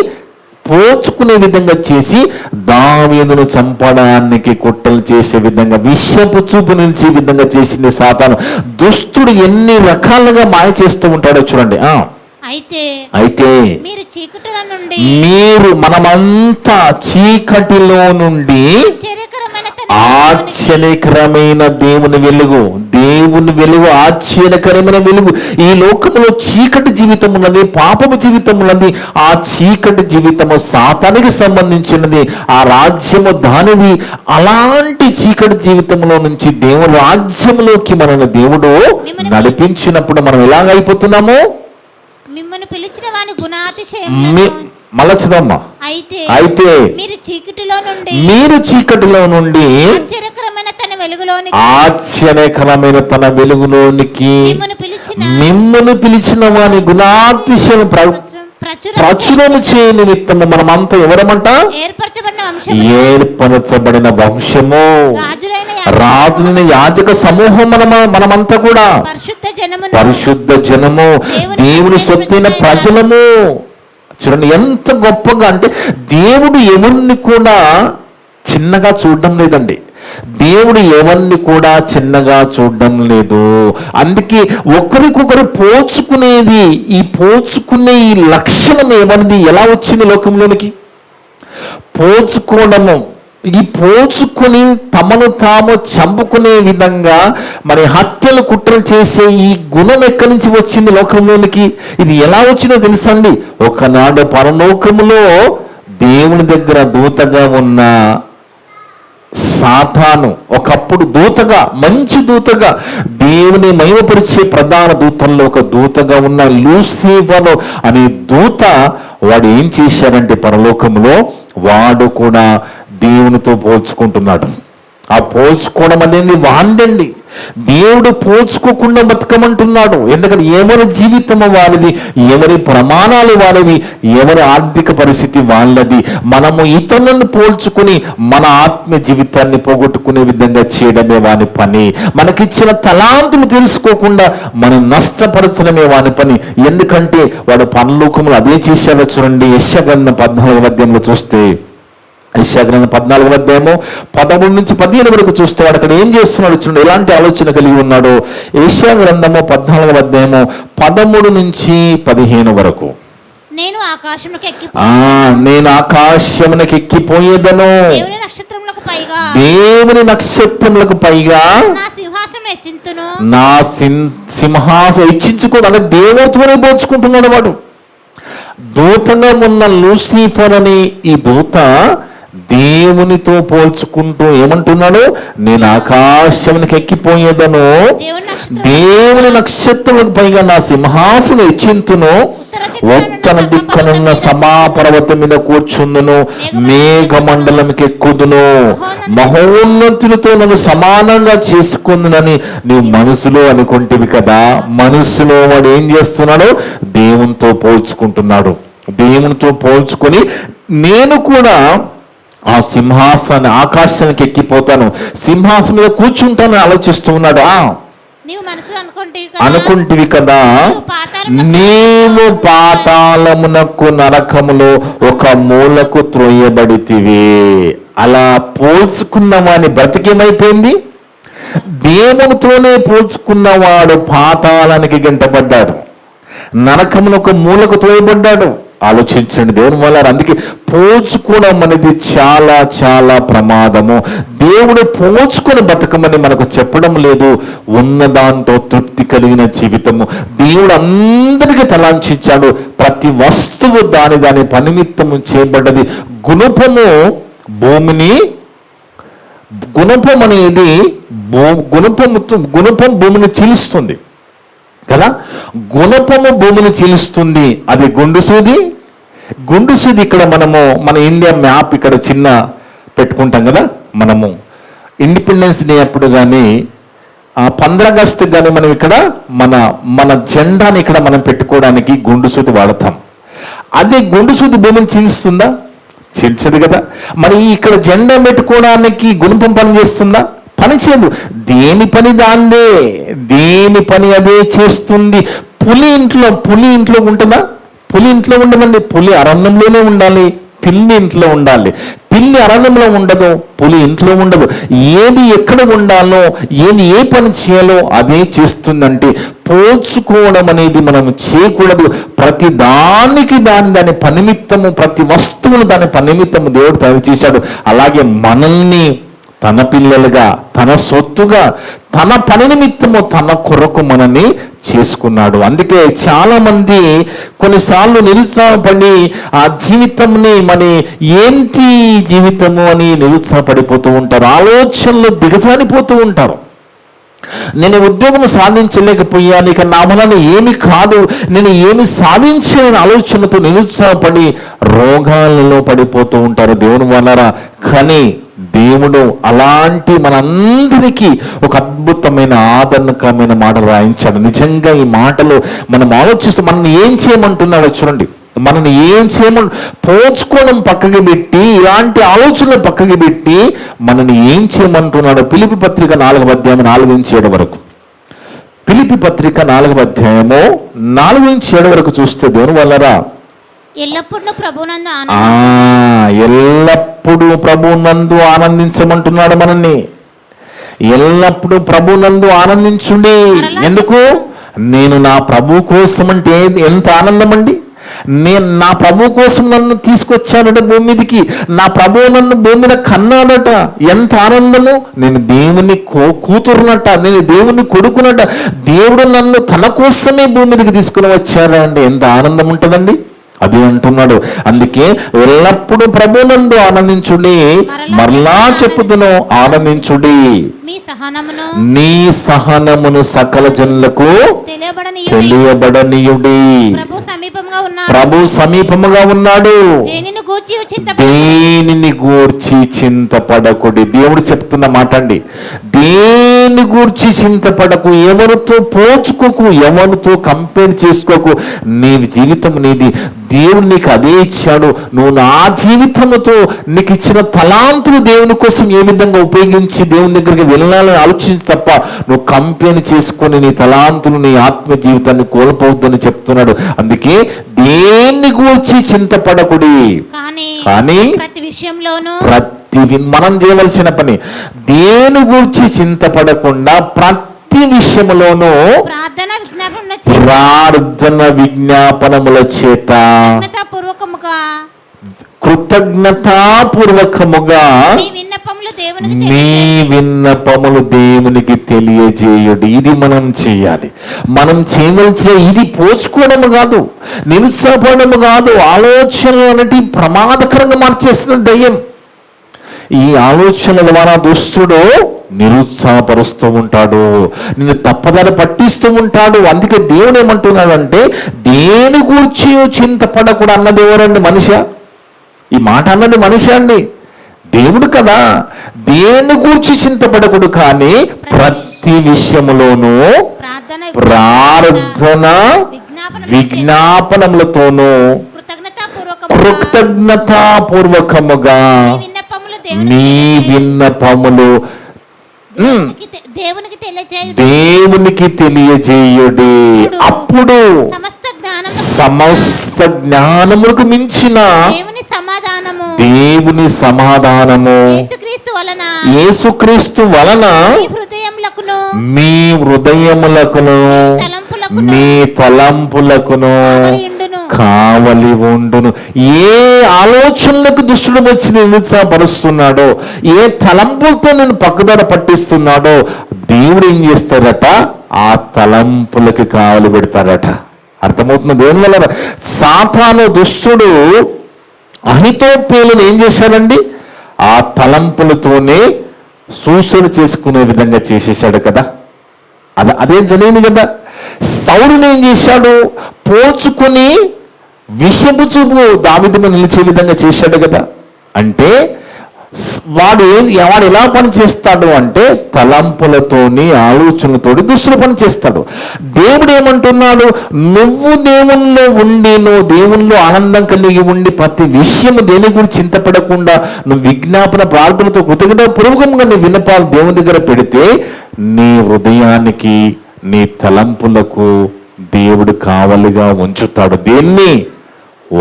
పోల్చుకునే విధంగా చేసి దావీదును చంపడానికి కుట్రలు చేసే విధంగా, విషపు చూపు నిలిచే విధంగా చేసింది సాతాను. దుష్టుడు ఎన్ని రకాలుగా మాయ చేస్తూ ఉంటాడో చూడండి. అయితే మీరు మనమంతా చీకటిలో నుండి ఆశ్చర్యకరమైన దేవుని వెలుగు ఆశ్చర్యకరమైన వెలుగు. ఈ లోకంలో చీకటి జీవితం ఉన్నది, పాపము జీవితం ఉన్నది. ఆ చీకటి జీవితము సాతానికి సంబంధించినది, ఆ రాజ్యము దానిది. అలాంటి చీకటి జీవితంలో నుంచి దేవుని రాజ్యంలోకి మనల్ని దేవుడు నడిపించినప్పుడు మనం ఎలాగైపోతున్నాము? మిమ్మల్ని పిలిచిన వాని గుణాతిశయములను మళ్ళా చదవమ్మా. అయితే మీరు చీకటిలో నుండి ఆశ్చర్యకరమైన తన వెలుగులోనికి మిమ్మల్ని పిలిచిన వాని గుణాతిశయం ప్రచురణ చేయ నిమిత్తము మనమంతా ఎవరమంట? ఏర్పరచబడిన వంశము, రాజులైన యాజక సమూహం. మనమంతా కూడా పరిశుద్ధ జనము, దేవుని సొత్తైన ప్రజలము. చూడండి ఎంత గొప్పగా, అంటే దేవుడు ఎవరిని కూడా చిన్నగా చూడడం లేదండి. దేవుడు ఎవరిని కూడా చిన్నగా చూడడం లేదు. అందుకే ఒకరికొకరు పోల్చుకునేది, ఈ పోల్చుకునే ఈ లక్షణం ఏమన్నది ఎలా వచ్చింది లోకంలోనికి? పోల్చుకోవడము. ఈ పోల్చుకుని తమను తాము చంపుకునే విధంగా మరి హత్యలు కుట్రలు చేసే ఈ గుణం ఎక్కడి నుంచి వచ్చింది లోకంలోనికి? ఇది ఎలా వచ్చిందో తెలుసండి. ఒకనాడు పరలోకములో దేవుని దగ్గర దూతగా ఉన్న సాతాను, ఒకప్పుడు దూతగా, మంచి దూతగా, దేవుని మహిమపరిచే ప్రధాన దూతల్లో ఒక దూతగా ఉన్న లూసిఫర్ అనే దూత, వాడు ఏం చేశాడంటే పరలోకములో వాడు కూడా దేవునితో పోల్చుకుంటున్నాడు. ఆ పోల్చుకోవడం అనేది వాందండి. దేవుడు పోల్చుకోకుండా బతకమంటున్నాడు. ఎందుకంటే ఎవరి జీవితము వారిది, ఎవరి ప్రమాణాలు వారివి, ఎవరి ఆర్థిక పరిస్థితి వాళ్ళది. మనము ఇతరులను పోల్చుకుని మన ఆత్మీయ జీవితాన్ని పోగొట్టుకునే విధంగా చేయడమే వాని పని. మనకిచ్చిన తలాంతులు తెలుసుకోకుండా మనం నష్టపరచడమే వాని పని. ఎందుకంటే వాడు పరలోకములో అదే చేశాడో చూడండి. యెషయా గ్రంథం 14వ అధ్యాయంలో చూస్తే, యెషయా గ్రంథం 14వ అధ్యాయము 13-15 వరకు చూస్తే వాడు అక్కడ ఏం చేస్తున్నాడు చూడండి, ఎలాంటి ఆలోచన కలిగి ఉన్నాడు. యెషయా గ్రంథము 14వ అధ్యాయము 13-15 వరకు. నేను ఆకాశమునకు ఎక్కిపోయేదను, దేవుని నక్షత్రములకు పైగా నా సింహాసనం హెచ్చించుకోడు. అంటే దేవుడితోనే పోల్చుకుంటున్నాడు వాడు. దూతగా ఉన్న లూసిఫర్ అని ఈ దూత దేవునితో పోల్చుకుంటూ ఏమంటున్నాడు? నేను ఆకాశమునికి ఎక్కిపోయేదను, దేవుని నక్షత్రములకు పైగా నా సింహాసనం హెచ్చింతును, ఉత్తర దిక్కనున్న సమాపర్వతం మీద కూర్చుందును, మేఘమండలంకి ఎక్కుదును, మహోన్నతులతో నన్ను సమానంగా చేసుకుందునని నీవు మనసులో అనుకుంటేవి కదా. మనసులో వాడు ఏం చేస్తున్నాడు? దేవునితో పోల్చుకుంటున్నాడు. దేవునితో పోల్చుకొని నేను కూడా ఆ సింహాసన ఆకాశానికి ఎక్కిపోతాను, సింహాసనం మీద కూర్చుంటానని ఆలోచిస్తూ ఉన్నాడు. నీవు మనసులో అనుకుంటివి కదా, నీవు పాతాళమునకు నరకములో ఒక మూలకు త్రోయబడితివే. అలా పోల్చుకున్న వాని బ్రతికేమైపోయింది? దేవునితోనే పోల్చుకున్నవాడు పాతాళానికి గెంటబడ్డాడు, నరకమును ఒక మూలకు త్రోయబడ్డాడు. ఆలోచించండి దేవుని వల్ల. అందుకే పోల్చుకోవడం అనేది చాలా చాలా ప్రమాదము. దేవుడు పోల్చుకొని బతకమని మనకు చెప్పడం లేదు. ఉన్నదాంతో తృప్తి కలిగిన జీవితము దేవుడు అందరికీ తలాంచించాడు. ప్రతి వస్తువు దాని పనిమిత్తము చేయబడ్డది. గుణపం అనేది గుణపం భూమిని చీలుస్తుంది కదా, గుణపము భూమిని చీలుస్తుంది. అది గుండు సూది ఇక్కడ మన ఇండియా మ్యాప్ ఇక్కడ చిన్న పెట్టుకుంటాం కదా, మనము ఇండిపెండెన్స్ డే అప్పుడు కానీ 15 ఆగస్టు కానీ మనం ఇక్కడ మన జెండాని ఇక్కడ మనం పెట్టుకోవడానికి గుండు సూది వాడతాం. అదే గుండు సూది భూమిని చీలుస్తుందా? చీల్చదు కదా. మరి ఇక్కడ జెండా పెట్టుకోవడానికి గుణపం పని చేస్తుందా? పని చేయదు. దేని పని దాందే, దేని పని అదే చేస్తుంది. పులి ఇంట్లో ఉంటుందా? పులి ఇంట్లో ఉండదండి. పులి అరణ్యంలోనే ఉండాలి, పిల్లి ఇంట్లో ఉండాలి. పిల్లి అరణ్యంలో ఉండదు, పులి ఇంట్లో ఉండదు. ఏది ఎక్కడ ఉండాలో, ఏ పని చేయాలో అదే చేస్తుందంటే పోల్చుకోవడం అనేది మనం చేయకూడదు. ప్రతి దానికి దాని పనిమిత్తము, ప్రతి వస్తువును దాని పనిమిత్తము దేవుడు తయారు చేశాడు. అలాగే మనల్ని తన పిల్లలుగా, తన సొత్తుగా, తన పని నిమిత్తము తన కొరకు మనని చేసుకున్నాడు. అందుకే చాలా మంది కొన్నిసార్లు నిరుత్సాహపడి ఆ జీవితంని ఏంటి జీవితము అని నిరుత్సాహపడిపోతూ ఉంటారు. ఆలోచనలు దిగజారిపోతూ ఉంటారు. నేను ఉద్యోగం సాధించలేకపోయాను, ఇక నా వలన ఏమి కాదు, నేను ఏమి సాధించలేని ఆలోచనతో నిరుత్సాహపడి రోగాలలో పడిపోతూ ఉంటారు దేవుని వలన. కానీ దేవుడు అలాంటి మనందరికీ ఒక అద్భుతమైన ఆదరణకరమైన మాట రాయించాడు. నిజంగా ఈ మాటలు మనం ఆలోచిస్తూ మనల్ని ఏం చేయమంటున్నాడో చూడండి. మనల్ని ఏం చేయమని పోల్చుకోవడం పక్కకి పెట్టి, ఇలాంటి ఆలోచనలు పక్కకి పెట్టి మనల్ని ఏం చేయమంటున్నాడో ఫిలిప్పీ పత్రిక 4వ అధ్యాయం 4-7 వరకు. ఫిలిప్పీ పత్రిక 4వ అధ్యాయము 4-7 వరకు చూస్తే దేవుని వల్లరా ఎల్లప్పుడూ ప్రభువునందు ఆనందించమంటున్నాడు మనల్ని. ఎల్లప్పుడూ ప్రభువునందు ఆనందించుండి. ఎందుకు? నేను నా ప్రభు కోసం అంటే ఎంత ఆనందం అండి. నేను నా ప్రభు కోసం నన్ను తీసుకొచ్చానట భూమి మీదకి, నా ప్రభువు నన్ను భూమి మీద కన్నాడట. ఎంత ఆనందము. నేను దేవుని కూతురునట, నేను దేవుని కొడుకునట. దేవుడు నన్ను తన కోసమే భూమి మీదకి తీసుకుని వచ్చాడంటే ఎంత ఆనందం ఉంటుందండి. అది అంటున్నాడు. అందుకే ఎల్లప్పుడూ ప్రభువునందు ఆనందించుడి, మరలా చెప్పుదును ఆనందించుడి. నీ సహనమును సకల జనులకు తెలియబడనీయుడి. ప్రభు సమీపముగా ఉన్నాడు. దేనిని గూర్చి చింతపడకుడి. దేవుడు చెప్తున్న మాట అండి. దేని గూర్చి చింతపడకు, ఎవరితో పోల్చుకోకు, ఎవరితో కంపేర్ చేసుకోకు. నీ జీవితం నీది, దేవుడు నీకు అదే ఇచ్చాడు. నువ్వు నా జీవితంతో నీకు ఇచ్చిన తలాంతులు దేవుని కోసం ఏ విధంగా ఉపయోగించి దేవుని దగ్గరికి వెళ్ళాలని ఆలోచించి తప్ప నువ్వు కంపేర్ చేసుకొని నీ తలాంతులు, నీ ఆత్మ జీవితాన్ని కోల్పోవద్దని చెప్తున్నాడు. అందుకే దేన్ని గూర్చి చింతపడకుడి. కానీ మనం చేయవలసిన పని దేని గూర్చి చింతపడకుండా ప్రతి విషయంలోనూ ప్రార్థన విజ్ఞాపనముల చేత కృతజ్ఞతాపూర్వకముగా మీ విన్నపములు దేవునికి తెలియజేయుడి. ఇది మనం చేయాలి. మనం చేయవలసిన ఇది పోల్చుకోవడము కాదు, నిరుత్సాహపడము కాదు. ఆలోచనలు అనేటి ప్రమాదకరంగా మార్చేస్తున్న దయ్యం. ఈ ఆలోచనల ద్వారా దుష్టుడు నిరుత్సాహపరుస్తూ ఉంటాడు, నిన్ను తప్పదని పట్టిస్తూ ఉంటాడు. అందుకే దేవుడు ఏమంటున్నాడంటే దేని గూర్చి చింతపడకూడదు అన్నది ఎవరండి? మనిషి. ఈ మాట అన్నది మనిషి అండి, దేవుడు కదా. దేని గూర్చి చింతపడకూడదు, కానీ ప్రతి విషయములోనూ ప్రార్థన విజ్ఞాపనములతోనూ కృతజ్ఞతాపూర్వకముగా మీ విన్నపములు దేవునికి తెలియజేయుడి. అప్పుడు సమస్త జ్ఞానములకు మించిన దేవుని సమాధానము యేసుక్రీస్తు వలన మీ హృదయములకును మీ తలంపులకును కావలి ఉండును. ఏ ఆలోచనలకు దుష్టుడు వచ్చి నిరుత్సాహపరుస్తున్నాడో, ఏ తలంపులతో నేను పక్కదార పట్టిస్తున్నాడో దేవుడు ఏం చేస్తాడట, ఆ తలంపులకి కావలి పెడతాడట. అర్థమవుతుంది? దేవుని వల్ల సాతాను దుష్టుడు అహితోపేలును ఏం చేశాడండి, ఆ తలంపులతోనే సూసైడ్ చేసుకునే విధంగా చేసేసాడు కదా. అదేం జరిగింది కదా. సౌలుని ఏం చేశాడు, పోల్చుకుని విషపు చూపు దావీదు మీద నిలిచే విధంగా చేశాడు కదా. అంటే వాడు ఎలా పని చేస్తాడు అంటే తలంపులతోని ఆలోచనలతోటి దుష్టుల పని చేస్తాడు. దేవుడు ఏమంటున్నాడు, నువ్వు దేవుల్లో ఉండి, నువ్వు దేవుల్లో ఆనందం కలిగి ఉండి, ప్రతి విషయం దేని గురించి చింతపడకుండా నువ్వు విజ్ఞాపన ప్రార్థనతో కృతజ్ఞతాపూర్వకంగా నీ విన్నపాలు దేవుని దగ్గర పెడితే నీ హృదయానికి నీ తలంపులకు దేవుడు కావలిగా ఉంచుతాడు. దేన్ని?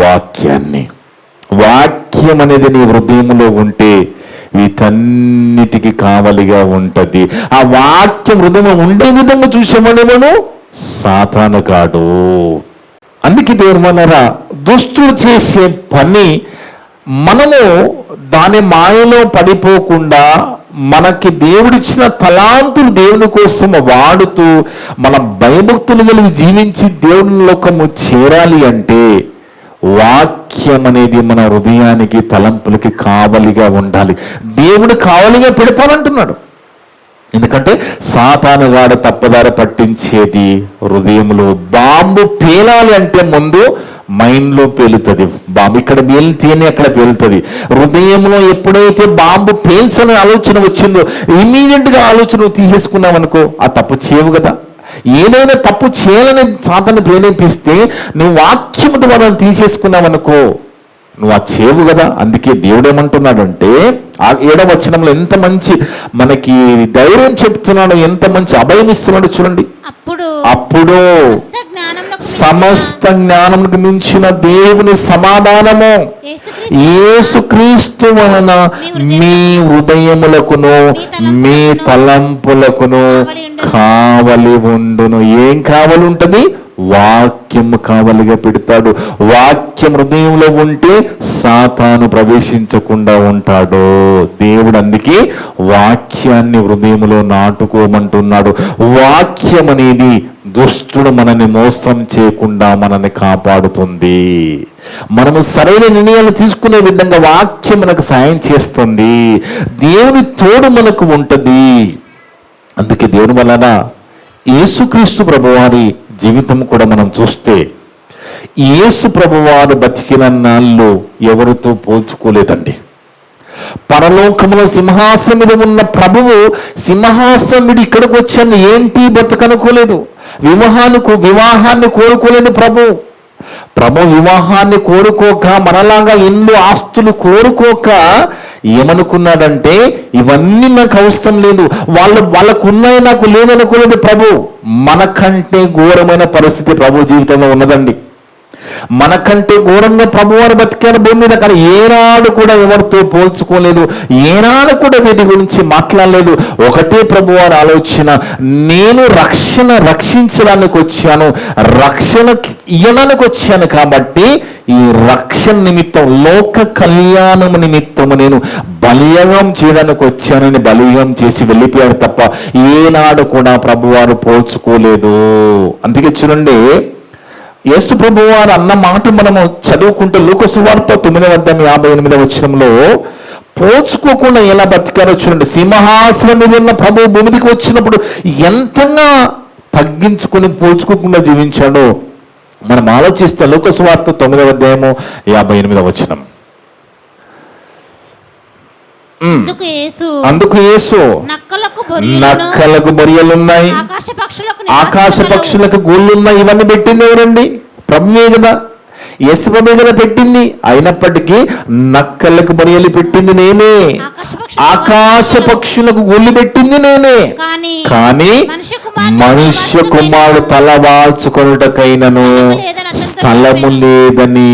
వాక్యాన్ని. వాక్యం అనేది నీ హృదయంలో ఉంటే వీటన్నిటికీ కావలిగా ఉంటది. ఆ వాక్యం హృదయం ఉండే విధంగా చూసామనేమను సాతాను కాడు. అందుకే దేవుని వలన దుష్టుడు చేసే పని మనము దాని మాయలో పడిపోకుండా మనకి దేవుడిచ్చిన తలాంతులు దేవుని కోసం వాడుతూ మన భయభక్తులు కలిగి జీవించి దేవుని లోకము చేరాలి అంటే వాక్యం అనేది మన హృదయానికి తలంపులకి కావలిగా ఉండాలి. దేవుడు కావలిగా పెడతానంటున్నాడు. ఎందుకంటే సాతానుగాడు తప్పదార పట్టించేది హృదయంలో. బాంబు పేలాలి అంటే ముందు మైండ్లో పేలుతుంది బాంబు. ఇక్కడ పేలితేనే అక్కడ పేలుతుంది. హృదయంలో ఎప్పుడైతే బాంబు పేల్చని ఆలోచన వచ్చిందో ఇమీడియట్గా ఆలోచన తీసేసుకున్నావు అనుకో, ఆ తప్పు చేయవు కదా. ఏదైనా తప్పు చేయాలని సాతాను ప్రేరేపిస్తే నువ్వు వాక్యం ద్వారా తీసేసుకున్నావు అనుకో, నువ్వు ఆ చేవు కదా. అందుకే దేవుడు ఏమంటున్నాడంటే ఆ 7వ వచనంలో ఎంత మంచి మనకి ధైర్యం చెప్తున్నాడు, ఎంత మంచి అభయం ఇస్తున్నాడు చూడండి. అప్పుడు సమస్త జ్ఞానముకు మించిన దేవుని సమాధానము యేసుక్రీస్తు వలన మీ హృదయములకును మీ తలంపులకును కావలి ఉండును. ఏం కావలి ఉంటది? వాక్యం కావలిగా పెడతాడు. వాక్యం హృదయంలో ఉంటే సాతాను ప్రవేశించకుండా ఉంటాడు. దేవుడు అందుకే వాక్యాన్ని హృదయంలో నాటుకోమంటున్నాడు. వాక్యం అనేది దుష్టుడు మనల్ని మోసం చేయకుండా మనల్ని కాపాడుతుంది. మనము సరైన నిర్ణయాలు తీసుకునే విధంగా వాక్యం మనకు సాయం చేస్తుంది. దేవుని తోడు మనకు ఉంటది. అందుకే దేవుని వలన యేసుక్రీస్తు ప్రభువారి జీవితం కూడా మనం చూస్తే యేసు ప్రభువారు బతికిన నాళ్ళు ఎవరితో పోల్చుకోలేదండి. పరలోకములో సింహాసనం మీద ఉన్న ప్రభువు సింహాసనుడు ఇక్కడికి వచ్చాను ఏంటి బతకనుకోలేదు. వివాహాన్ని కోరుకోలేదు ప్రభు వివాహాన్ని కోరుకోక, మనలాగా ఇల్లు ఆస్తులు కోరుకోక ఏమనుకున్నాడంటే ఇవన్నీ నాకు అవసరం లేదు, వాళ్ళకు ఉన్నాయి నాకు లేదనుకోలేదు ప్రభు. మనకంటే ఘోరమైన పరిస్థితి ప్రభు జీవితంలో ఉన్నదండి. మనకంటే ఘోరంగా ప్రభువారు బతికారు భూమి మీద. కానీ ఏనాడు కూడా ఎవరితో పోల్చుకోలేదు, ఏనాడు కూడా వీటి గురించి మాట్లాడలేదు. ఒకటే ప్రభువారు ఆలోచన, నేను రక్షించడానికి వచ్చాను, రక్షణ ఇయ్యడానికి వచ్చాను కాబట్టి ఈ రక్షణ నిమిత్తం, లోక కళ్యాణము నిమిత్తము నేను బలియాగం చేయడానికి వచ్చానని బలియాగం చేసి వెళ్ళిపోయాడు తప్ప ఏనాడు కూడా ప్రభువారు పోల్చుకోలేదు. అందుకే చూడండి, యేసు ప్రభువారు అన్న మాట మనము చదువుకుంటే లూకా సువార్త 9:58 వచనంలో పోల్చుకోకుండా ఎలా బతికారో చూడండి. సింహాసనం మీద ఉన్న ప్రభువు భూమికి వచ్చినప్పుడు ఎంతగా తగ్గించుకుని పోల్చుకోకుండా జీవించాడో మనం ఆలోచిస్తే లూకా సువార్త 9:58 వచనం. అందుకు యేసు నక్కలకు బొరియలున్నాయి, ఆకాశ పక్షులకు గూళ్ళున్నాయి, ఇవన్నీ పెట్టింది ఎవరండి? ప్రభువే కదా. యేసుప్రభే కదా పెట్టింది. అయినప్పటికీ నక్కలకు బరియలు పెట్టింది నేనే, ఆకాశ పక్షులకు గొల్లి పెట్టింది నేనే. కానీ మనుష్య కుమారుడు తలవాల్చుకొనుటకైనను స్థలము లేదని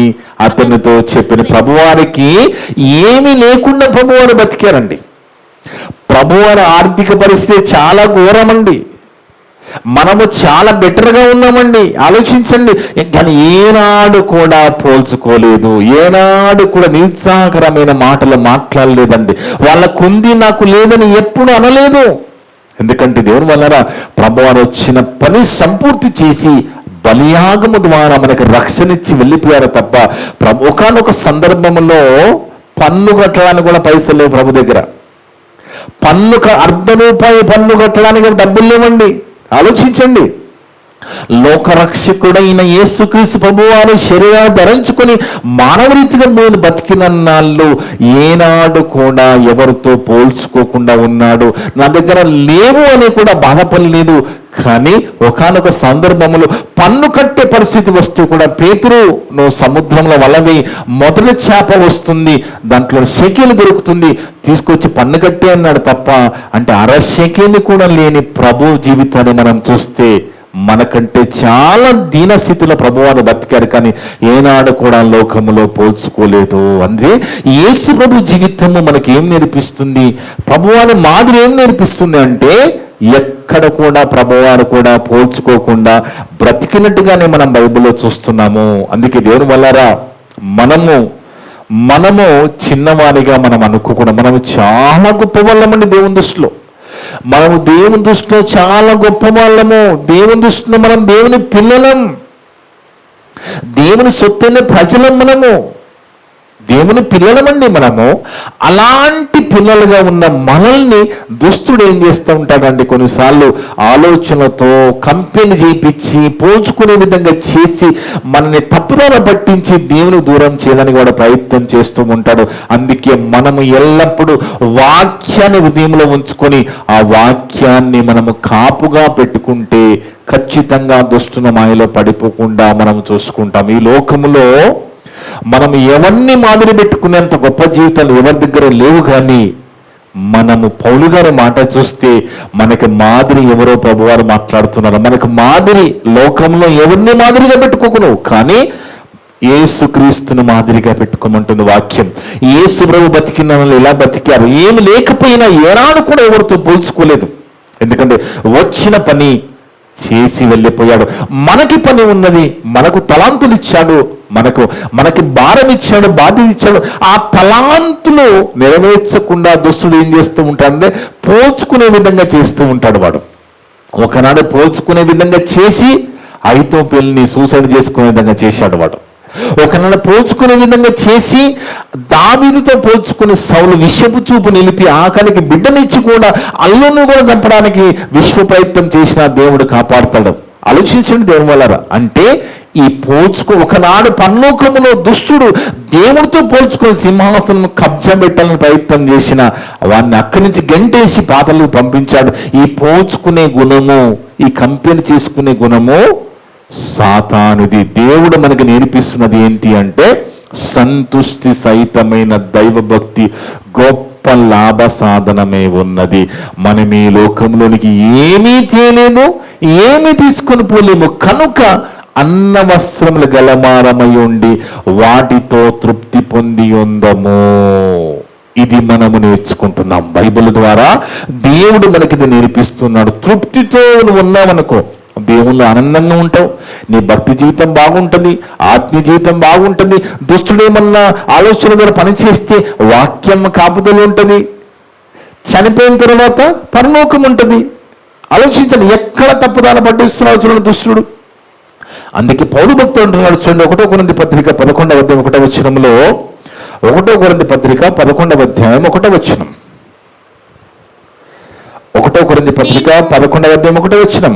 అతనితో చెప్పిన. ప్రభువారికి ఏమీ లేకుండా ప్రభువారు బతికారండి. ప్రభువారి ఆర్థిక పరిస్థితి చాలా ఘోరమండి. మనము చాలా బెటర్గా ఉన్నామండి. ఆలోచించండి. కానీ ఏనాడు కూడా పోల్చుకోలేదు, ఏనాడు కూడా నిరుత్సాహకరమైన మాటలు మాట్లాడలేదండి. వాళ్ళకుంది నాకు లేదని ఎప్పుడు అనలేదు. ఎందుకంటే దేవుని వలన ప్రభువారు వచ్చిన పని సంపూర్తి చేసి బలియాగము ద్వారా మనకు రక్షణ ఇచ్చి వెళ్ళిపోయారు తప్ప ఒకానొక సందర్భంలో పన్ను కట్టడానికి కూడా పైసలు లేవు ప్రభు దగ్గర. ₹1 పన్ను కట్టడానికి డబ్బులు లేవండి. ఆలోచించండి. లోకరక్షకుడైన యేసుక్రీస్తు ప్రభువారు శరీరాన్ని ధరించుకొని మానవరీతిగా నేను బతికిన నాళ్ళు ఏనాడు కూడా ఎవరితో పోల్చుకోకుండా ఉన్నాడు. నా దగ్గర లేవు అని కూడా బాధపడలేదు. కానీ ఒకానొక సందర్భంలో పన్ను కట్టే పరిస్థితి వస్తూ కూడా, పేతురు నువ్వు సముద్రంలో వలవి మొదటి చేప వస్తుంది, దాంట్లో షెకెలు దొరుకుతుంది, తీసుకొచ్చి పన్ను కట్టే అన్నాడు తప్ప, అంటే అరషెకెలు కూడా లేని ప్రభు జీవితాన్ని మనం చూస్తే మనకంటే చాలా దీనస్థితిలో ప్రభువారు బతికారు. కానీ ఏనాడు కూడా లోకములో పోల్చుకోలేదు. అందుకే యేసు ప్రభు జీవితము మనకి ఏం నేర్పిస్తుంది, ప్రభువారి మాదిరి ఏం నేర్పిస్తుంది అంటే ఎక్కడ కూడా ప్రభువారు కూడా పోల్చుకోకుండా బ్రతికినట్టుగానే మనం బైబిల్లో చూస్తున్నాము. అందుకే దేవుని వల్లరా మనము చిన్నవారిగా మనం అనుకోకుండా మనము చాలా గొప్ప వాళ్ళమండి దేవుని దృష్టిలో. మనము దేవుని దృష్టిలో చాలా గొప్ప వాళ్ళము. దేవుని దృష్టిలో మనం దేవుని పిల్లలం, దేవుని సొత్తైన ప్రజలం, మనము దేవుని పిల్లలమండి. మనము అలాంటి పిల్లలుగా ఉన్న మనల్ని దుష్టుడు ఏం చేస్తూ ఉంటాడండి, కొన్నిసార్లు ఆలోచనలతో కంపెనీ చేయించి పోల్చుకునే విధంగా చేసి మనల్ని తప్పుదార పట్టించి దేవుని దూరం చేయడానికి కూడా ప్రయత్నం చేస్తూ ఉంటాడు. అందుకే మనము ఎల్లప్పుడూ వాక్యాన్ని హృదయంలో ఉంచుకొని ఆ వాక్యాన్ని మనము కాపుగా పెట్టుకుంటే ఖచ్చితంగా దుష్టుల మాయలో పడిపోకుండా మనం చూసుకుంటాం. ఈ లోకములో మనం ఎవరిని మాదిరి పెట్టుకునేంత గొప్ప జీవితాలు ఎవరి దగ్గర లేవు. కానీ మనము పౌలు గారి మాట చూస్తే మనకి మాదిరి ఎవరో ప్రభువారు మాట్లాడుతున్నారు. మనకు మాదిరి లోకంలో ఎవరిని మాదిరిగా పెట్టుకోకును, కానీ యేసుక్రీస్తును మాదిరిగా పెట్టుకోమంటుంది వాక్యం. యేసు ప్రభు బతికిన ఎలా బతికారు, ఏమి లేకపోయినా ఏనాడు కూడా ఎవరితో పోల్చుకోలేదు. ఎందుకంటే వచ్చిన పని చేసి వెళ్ళిపోయాడు. మనకి పని ఉన్నది, మనకు తలాంతులు ఇచ్చాడు, మనకి భారం ఇచ్చాడు, బాధ్యత ఇచ్చాడు. ఆ తలాంతులు నెరవేర్చకుండా దుష్టుడు ఏం చేస్తూ ఉంటాడంటే పోల్చుకునే విధంగా చేస్తూ ఉంటాడు. వాడు ఒకనాడు పోల్చుకునే విధంగా చేసి అహితోపెలిని సూసైడ్ చేసుకునే విధంగా చేశాడు. వాడు ఒకనాడు పోల్చుకునే విధంగా చేసి దావీదుతో పోల్చుకుని సౌలు విషపు చూపు నిలిపి ఆఖరికి బిడ్డనిచ్చి కూడా అల్లును కూడా చంపడానికి విశ్వ ప్రయత్నం చేసిన దేవుడు కాపాడుతాడు. ఆలోచించండి దేవుని వల్ల. అంటే ఈ ఒకనాడు పరలోకములో దుష్టుడు దేవుడితో పోల్చుకొని సింహాసనం కబ్జా పెట్టాలని ప్రయత్నం చేసిన వాడిని అక్కడి నుంచి గంటేసి పాతలకు పంపించాడు. ఈ పోల్చుకునే గుణము, ఈ కంపెనీ చేసుకునే గుణము సాతానుది. దేవుడు మనకి నేర్పిస్తున్నది ఏంటి అంటే సంతుష్టి సహితమైన దైవభక్తి గొప్ప లాభ సాధనమే ఉన్నది. మనం ఈ లోకంలోనికి ఏమీ తేలేము, ఏమీ తీసుకొని పోలేము. కనుక అన్న వస్త్రములు గలమారమై ఉండి వాటితో తృప్తి పొంది ఉందము. ఇది మనము నేర్చుకుంటున్నాం బైబిల్ ద్వారా. దేవుడు మనకి ఇది నేర్పిస్తున్నాడు. తృప్తితో నువ్వు ఉన్నావనుకో దేవుళ్ళు ఆనందంగా ఉంటావు, నీ భక్తి జీవితం బాగుంటుంది, ఆత్మీయ జీవితం బాగుంటుంది. దుష్టుడేమన్నా ఆలోచన ద్వారా పనిచేస్తే వాక్యం కాపుదలు ఉంటుంది, చనిపోయిన తర్వాత పరలోకం ఉంటుంది. ఆలోచించండి, ఎక్కడ తప్పుదాన పట్టిస్తున్నాడు చూడండి దుష్టుడు. అందుకే పౌలు భక్తుడు అంటున్నాడు చూడండి, 1 కొరింథీ పత్రిక 11వ అధ్యాయం 1వ వచనంలో, 1 కొరింథీ పత్రిక 11వ అధ్యాయం 1వ వచనం, 1 కొరింథీ పత్రిక 11వ అధ్యాయం 1వ వచనం,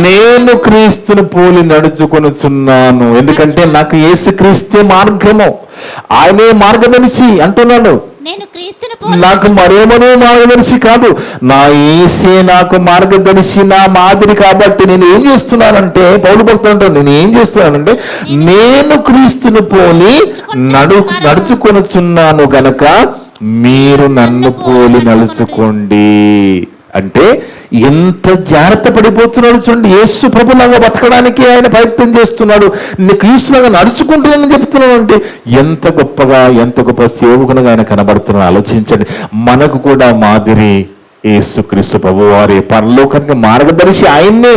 నేను క్రీస్తును పోలి నడుచుకొనుచున్నాను, ఎందుకంటే నాకు యేసుక్రీస్తే మార్గము, ఆయనే మార్గదర్శి అంటున్నాడు. నేను క్రీస్తును పోలి నాకు మరేమనో మార్గదర్శి కాదు, నా యేసే నాకు మార్గదర్శి, నా మాదిరి. కాబట్టి నేను ఏం చేస్తున్నానంటే, పౌలు భక్తుడు అంటాడు, నేను ఏం చేస్తున్నానంటే నేను క్రీస్తును పోలి నడుచుకొనుచున్నాను గనక మీరు నన్ను పోలి నడుచుకోండి. అంటే ఎంత జాగ్రత్త పడిపోతున్నాడు చూడండి. యేసు ప్రభులాగా బతకడానికి ఆయన ప్రయత్నం చేస్తున్నాడు. నేను క్రీస్తులాగా నడుచుకుంటున్నానని చెప్తున్నాను అంటే ఎంత గొప్పగా, ఎంత గొప్ప సేవకునిగా ఆయన కనబడుతున్నాడు. ఆలోచించండి. మనకు కూడా మాదిరి యేసు క్రీస్తు ప్రభు వారే, పరలోకానికి మార్గదర్శి ఆయన్నే.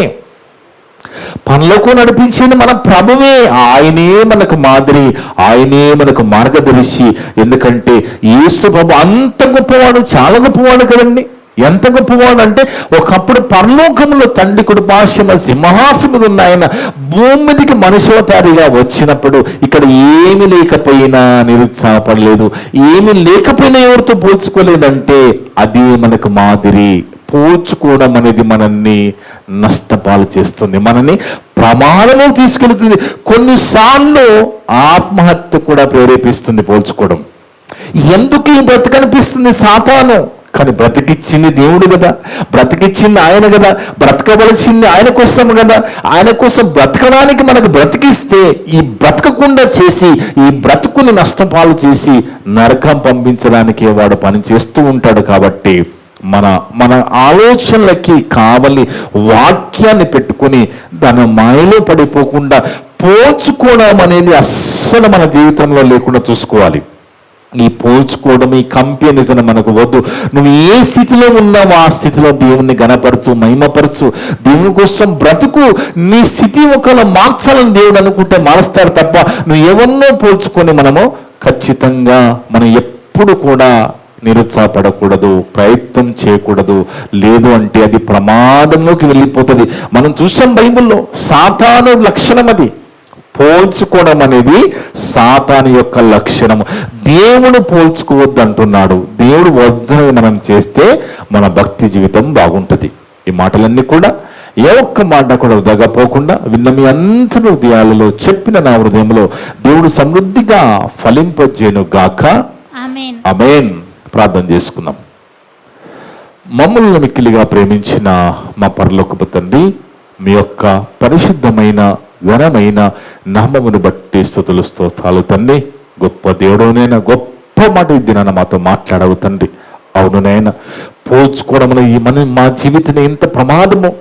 పరలోకం నడిపించింది మన ప్రభువే. ఆయనే మనకు మాదిరి, ఆయనే మనకు మార్గదర్శి. ఎందుకంటే యేసు ప్రభు అంత గొప్పవాడు, చాలా గొప్పవాడు కదండి. ఎంత గొప్పవాడు అంటే ఒకప్పుడు పరలోకంలో తండ్రి కుడిపార్శ్వన సింహాసనం ఉన్న ఆయన భూమి మీదకి మనుషులతారిగా వచ్చినప్పుడు ఇక్కడ ఏమి లేకపోయినా నిరుత్సాహపడలేదు, ఏమి లేకపోయినా ఎవరితో పోల్చుకోలేదంటే అది మనకు మాదిరి. పోల్చుకోవడం అనేది మనల్ని నష్టపాలు చేస్తుంది, మనల్ని ప్రమాదము తీసుకెళ్తుంది, కొన్నిసార్లు ఆత్మహత్య కూడా ప్రేరేపిస్తుంది పోల్చుకోవడం. ఎందుకు ఈ బ్రతకనిపిస్తుంది సాతాను? కానీ బ్రతికిచ్చింది దేవుడు కదా, బ్రతికిచ్చింది ఆయన కదా, బ్రతకవలసింది ఆయన కోసం కదా. ఆయన కోసం బ్రతకడానికి మనకు బ్రతికిస్తే ఈ బ్రతకకుండా చేసి, ఈ బ్రతుకుని నష్టపాలు చేసి నరకం పంపించడానికి వాడు పని చేస్తూ ఉంటాడు. కాబట్టి మన ఆలోచనలకి కావలి వాక్యాన్ని పెట్టుకొని దాని మాయలో పడిపోకుండా పోల్చుకోవడం అనేది అస్సలు మన జీవితంలో లేకుండా చూసుకోవాలి. ఈ పోల్చుకోవడం, ఈ కంపారిజన్ మనకు వద్దు. నువ్వు ఏ స్థితిలో ఉన్నావో ఆ స్థితిలో దేవుణ్ణి గణపరచు, మహిమపరచు, దేవుని కోసం బ్రతుకు. నీ స్థితి ఒకవేళ మార్చాలని దేవుడు అనుకుంటే మారుస్తాడు తప్ప నువ్వు ఎవరినో పోల్చుకొని మనము ఖచ్చితంగా మనం ఎప్పుడు కూడా నిరుత్సాహపడకూడదు, ప్రయత్నం చేయకూడదు. లేదు అంటే అది ప్రమాదంలోకి వెళ్ళిపోతుంది. మనం చూసాం బైబిల్లో సాతాను లక్షణం అది. పోల్చుకోవడం అనేది సాతాను యొక్క లక్షణము. దేవుడు పోల్చుకోవద్దు అంటున్నాడు. దేవుడు వద్దనని మనం చేస్తే మన భక్తి జీవితం బాగుంటుంది. ఈ మాటలన్నీ కూడా ఏ ఒక్క మాట కూడా వృధాగా పోకుండా విన్న మీ అందరి హృదయాలలో చెప్పిన నా హృదయంలో దేవుడు సమృద్ధిగా ఫలింపజేయును గాక. ఆమేన్. ఆమేన్. ప్రార్థన చేసుకుందాం. మమ్మల్ని మిక్కిలిగా ప్రేమించిన మా పరలోకపు తండ్రి, మీ యొక్క పరిశుద్ధమైన ఘనమైన నామమును బట్టి స్తుతులు స్తోత్రాలు తండ్రి. గొప్ప దేవుడునైనా గొప్ప మాట ఇద్దిన మాతో మాట్లాడవు తండ్రి. అవునునైనా పోల్చుకోవడంలో మా జీవితం ఎంత ప్రమాదమో.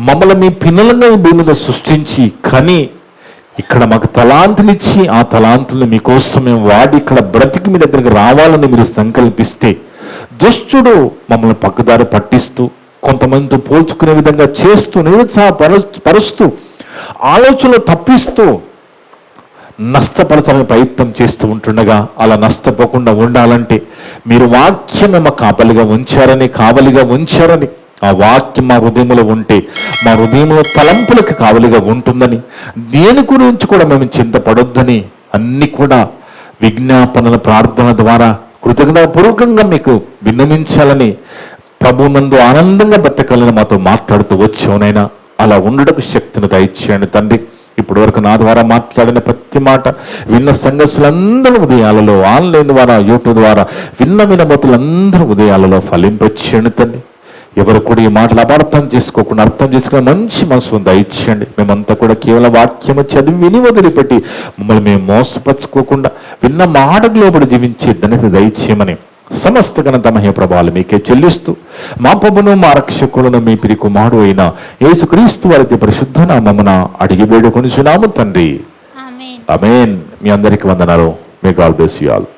మమ్మల్ని మీ పిల్లలను ఈ భూమిలో సృష్టించి కానీ ఇక్కడ మాకు తలాంతులిచ్చి ఆ తలాంతులను మీకోసమే వాడి ఇక్కడ బ్రతికి మీ దగ్గరికి రావాలని మీరు సంకల్పిస్తే దుష్టుడు మమ్మల్ని పక్కదారి పట్టిస్తూ కొంతమందితో పోల్చుకునే విధంగా చేస్తూ నిరుత్సాహపరుస్తూ ఆలోచనలు తప్పిస్తూ నష్టపరచాలని ప్రయత్నం చేస్తూ ఉంటుండగా అలా నష్టపోకుండా ఉండాలంటే మీరు వాక్యం మాకు కావలిగా ఉంచారని ఆ వాక్యం మా హృదయంలో ఉంటే మా హృదయంలో తలంపులకు కావలిగా ఉంటుందని, దేని గురించి కూడా మేము చింతపడొద్దని అన్ని కూడా విజ్ఞాపనల ప్రార్థన ద్వారా కృతజ్ఞతాపూర్వకంగా మీకు విన్నవించాలని ప్రభునందు ఆనందంగా బతకాలని మాతో మాట్లాడుతూ వచ్చావునైనా అలా ఉండటకు శక్తిని దయచేయండి తండ్రి. ఇప్పటి వరకు నా ద్వారా మాట్లాడిన ప్రతి మాట విన్న సంఘస్థులందరూ ఉదయాలలో, ఆన్లైన్ ద్వారా, యూట్యూబ్ ద్వారా విన్న వినమతులందరూ ఉదయాలలో ఫలింపచేయండి తండ్రి. ఎవరు కూడా ఈ మాటలు అపార్థం చేసుకోకుండా అర్థం చేసుకుని మంచి మనసు దయచేయండి. మేమంతా కూడా కేవలం వాక్యము చదివి విని వదిలిపెట్టి మమ్మల్ని మేము మోసపరచుకోకుండా విన్న మాటకు లోబడి జీవించే ధన్యత దయచేయమని సమస్త ఘనత మహిమ ప్రభావాలు మీకే చెల్లిస్తూ మా ప్రభును మా రక్షకులను మీ పిరి కుమారుడు అయిన యేసుక్రీస్తు వారి పరిశుద్ధ నామమున అడిగి వేడుకొనిచున్నాము తండ్రి. ఆమేన్. ఆమేన్. మీ అందరికీ వందనాలు. May God bless you all.